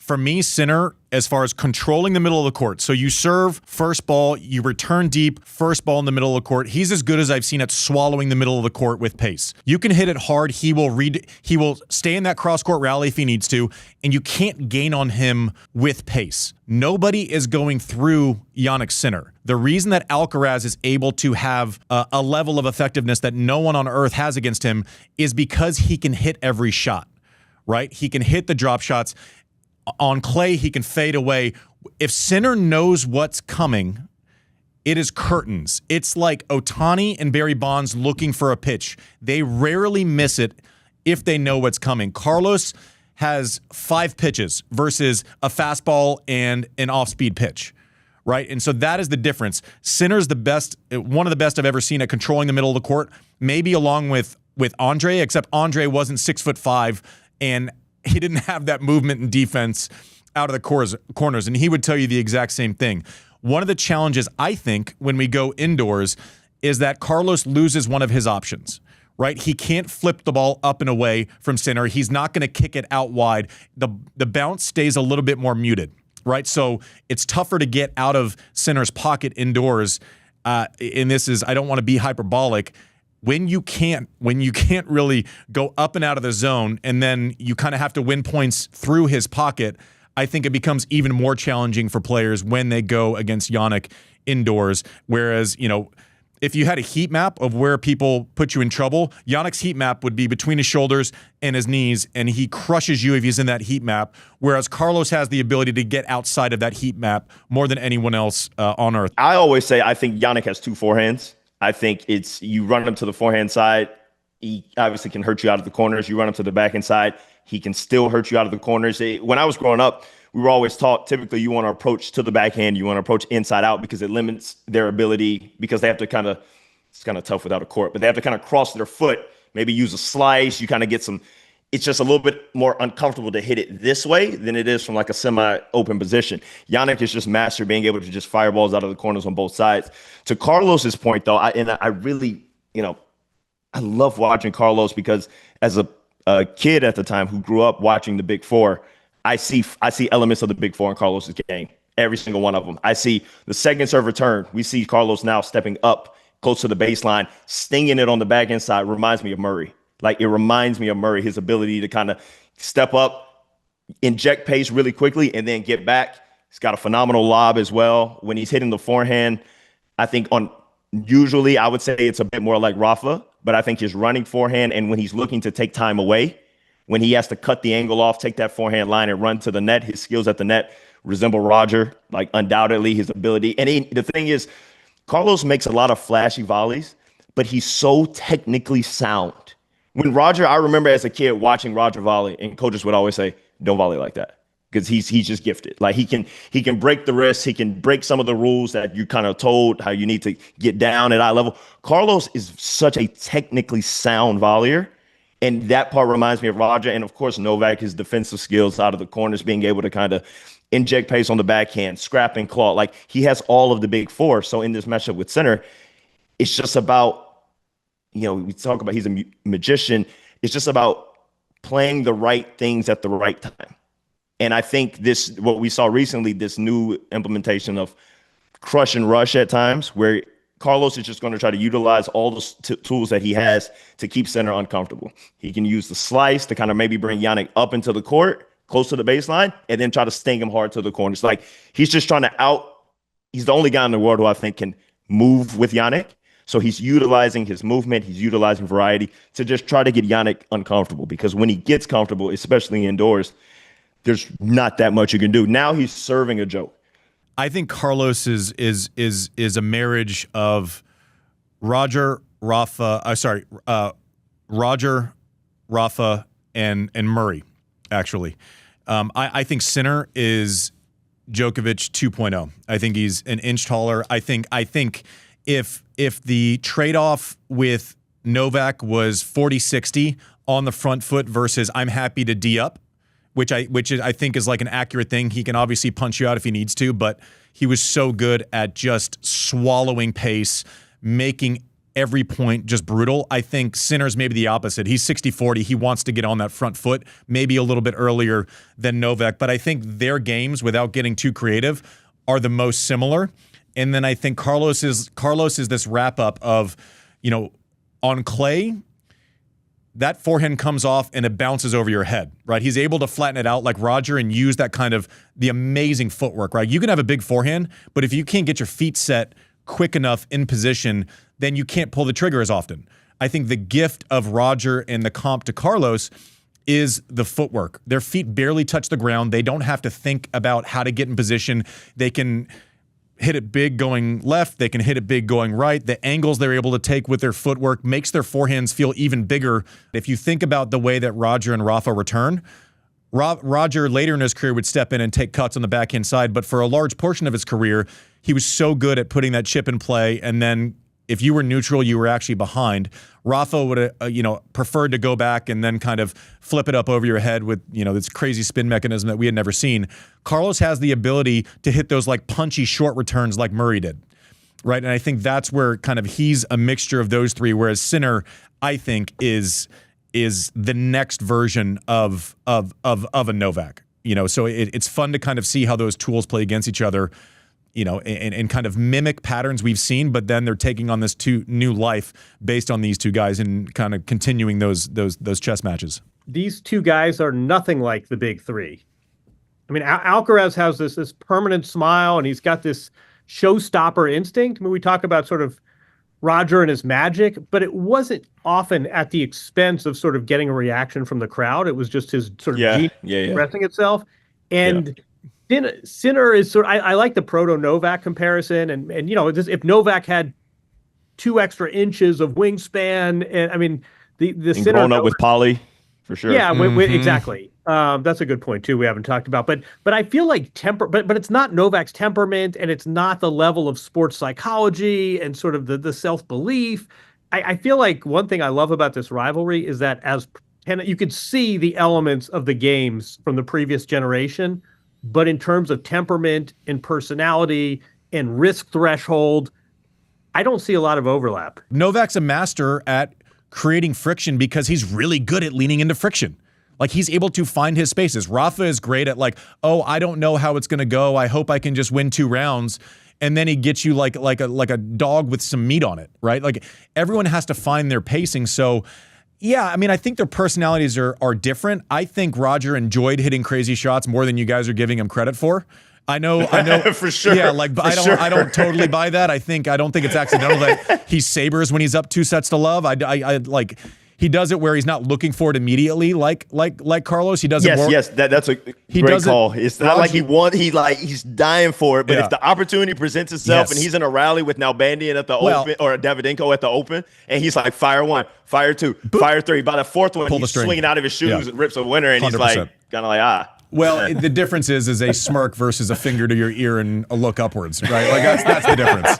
For me, Sinner, as far as controlling the middle of the court. So you serve first ball, you return deep, first ball in the middle of the court. He's as good as I've seen at swallowing the middle of the court with pace. You can hit it hard. He will stay in that cross-court rally if he needs to, and you can't gain on him with pace. Nobody is going through Jannik Sinner. The reason that Alcaraz is able to have a level of effectiveness that no one on earth has against him is because he can hit every shot, right? He can hit the drop shots. On clay, he can fade away. If Sinner knows what's coming, it is curtains. It's like Ohtani and Barry Bonds looking for a pitch. They rarely miss it if they know what's coming. Carlos has 5 pitches versus a fastball and an off-speed pitch, right? And so that is the difference. Sinner's the best, one of the best I've ever seen at controlling the middle of the court, maybe along with Andre, except Andre wasn't 6'5", and he didn't have that movement and defense out of the corners, and he would tell you the exact same thing. One of the challenges, I think, when we go indoors is that Carlos loses one of his options, right? He can't flip the ball up and away from Sinner. He's not going to kick it out wide. The bounce stays a little bit more muted, right? So it's tougher to get out of Sinner's pocket indoors, and this is, I don't want to be hyperbolic, when you can't really go up and out of the zone, and then you kind of have to win points through his pocket, I think it becomes even more challenging for players when they go against Jannik indoors. Whereas, if you had a heat map of where people put you in trouble, Jannik's heat map would be between his shoulders and his knees, and he crushes you if he's in that heat map, whereas Carlos has the ability to get outside of that heat map more than anyone else on earth. I always say I think Jannik has 2 forehands. I think it's you run him to the forehand side, he obviously can hurt you out of the corners. You run him to the backhand side, he can still hurt you out of the corners. When I was growing up, we were always taught typically you want to approach to the backhand, you want to approach inside out because it limits their ability, because they have to it's kind of tough without a court, but they have to kind of cross their foot, maybe use a slice. You kind of get it's just a little bit more uncomfortable to hit it this way than it is from like a semi-open position. Jannik is just master being able to just fire balls out of the corners on both sides. To Carlos's point, though, I really, I love watching Carlos because as a kid at the time who grew up watching the Big Four, I see elements of the Big Four in Carlos's game, every single one of them. I see the second serve return. We see Carlos now stepping up close to the baseline, stinging it on the back end side. Reminds me of Murray. Like, it reminds me of Murray, his ability to kind of step up, inject pace really quickly, and then get back. He's got a phenomenal lob as well. When he's hitting the forehand, I think usually I would say it's a bit more like Rafa, but I think his running forehand, and when he's looking to take time away, when he has to cut the angle off, take that forehand line and run to the net, his skills at the net resemble Roger, like undoubtedly his ability. And the thing is, Carlos makes a lot of flashy volleys, but he's so technically sound. When Roger, I remember as a kid watching Roger volley, and coaches would always say, don't volley like that, because he's just gifted. Like, he can break the wrist, he can break some of the rules that you kind of told how you need to get down at eye level. Carlos is such a technically sound volleyer, and that part reminds me of Roger. And of course, Novak, his defensive skills out of the corners, being able to kind of inject pace on the backhand, scrap and claw. Like, he has all of the Big Four. So in this matchup with Sinner, it's just about, we talk about he's a magician. It's just about playing the right things at the right time. And I think what we saw recently, this new implementation of crush and rush at times, where Carlos is just going to try to utilize all the tools that he has to keep Sinner uncomfortable. He can use the slice to kind of maybe bring Jannik up into the court, close to the baseline, and then try to sting him hard to the corners. Like, he's just trying to he's the only guy in the world who I think can move with Jannik. So he's utilizing his movement, he's utilizing variety to just try to get Jannik uncomfortable, because when he gets comfortable, especially indoors, there's not that much you can do. Now he's serving a joke. I think Carlos is a marriage of Roger, Rafa, and Murray, actually. I think Sinner is Djokovic 2.0. I think he's an inch taller. I think if the trade-off with Novak was 40-60 on the front foot versus I'm happy to D up, which I think is like an accurate thing. He can obviously punch you out if he needs to, but he was so good at just swallowing pace, making every point just brutal. I think Sinner's maybe the opposite. He's 60-40. He wants to get on that front foot, maybe a little bit earlier than Novak. But I think their games, without getting too creative, are the most similar. And then I think Carlos is this wrap-up of, on clay, that forehand comes off and it bounces over your head, right? He's able to flatten it out like Roger and use that kind of the amazing footwork, right? You can have a big forehand, but if you can't get your feet set quick enough in position, then you can't pull the trigger as often. I think the gift of Roger and the comp to Carlos is the footwork. Their feet barely touch the ground. They don't have to think about how to get in position. They can hit it big going left. They can hit it big going right. The angles they're able to take with their footwork makes their forehands feel even bigger. If you think about the way that Roger and Rafa return, Roger later in his career would step in and take cuts on the backhand side, but for a large portion of his career, he was so good at putting that chip in play, and then if you were neutral, you were actually behind. Rafa would have, preferred to go back and then kind of flip it up over your head with, this crazy spin mechanism that we had never seen. Carlos has the ability to hit those like punchy short returns like Murray did, right? And I think that's where kind of he's a mixture of those three, whereas Sinner, I think, is the next version of a Novak. So it's fun to kind of see how those tools play against each other. And kind of mimic patterns we've seen, but then they're taking on this new life based on these two guys and kind of continuing those chess matches. These two guys are nothing like the big three. I mean, Alcaraz has this permanent smile, and he's got this showstopper instinct. I mean, we talk about sort of Roger and his magic, but it wasn't often at the expense of sort of getting a reaction from the crowd. It was just his sort of genius expressing itself. And Sinner is sort of, I like the proto Novak comparison, and if Novak had 2 extra inches of wingspan, and I mean the Sinner growing up with Polly for sure. Yeah, exactly. That's a good point too. We haven't talked about, but I feel like but it's not Novak's temperament, and it's not the level of sports psychology and sort of the self belief. I feel like one thing I love about this rivalry is that you could see the elements of the games from the previous generation. But in terms of temperament and personality and risk threshold, I don't see a lot of overlap. Novak's a master at creating friction because he's really good at leaning into friction. Like, he's able to find his spaces. Rafa is great at I don't know how it's going to go. I hope I can just win 2 rounds. And then he gets you like a dog with some meat on it, right? Like, everyone has to find their pacing. So, yeah, I mean, I think their personalities are different. I think Roger enjoyed hitting crazy shots more than you guys are giving him credit for. I know for sure. Yeah, but I don't totally buy that. I don't think it's accidental that he sabers when he's up 2-0. I like he does it where he's not looking for it immediately, like Carlos. He does it more. Yes, that's a great call. It's not like he's dying for it, but if the opportunity presents itself and he's in a rally with Nalbandian at the Open or Davydenko at the Open, and he's like, fire 1, fire 2, fire 3. By the 4th one, he's swinging out of his shoes and rips a winner, and 100%. He's like, kind of like, Well, the difference is a smirk versus a finger to your ear and a look upwards, right? Like that's the difference.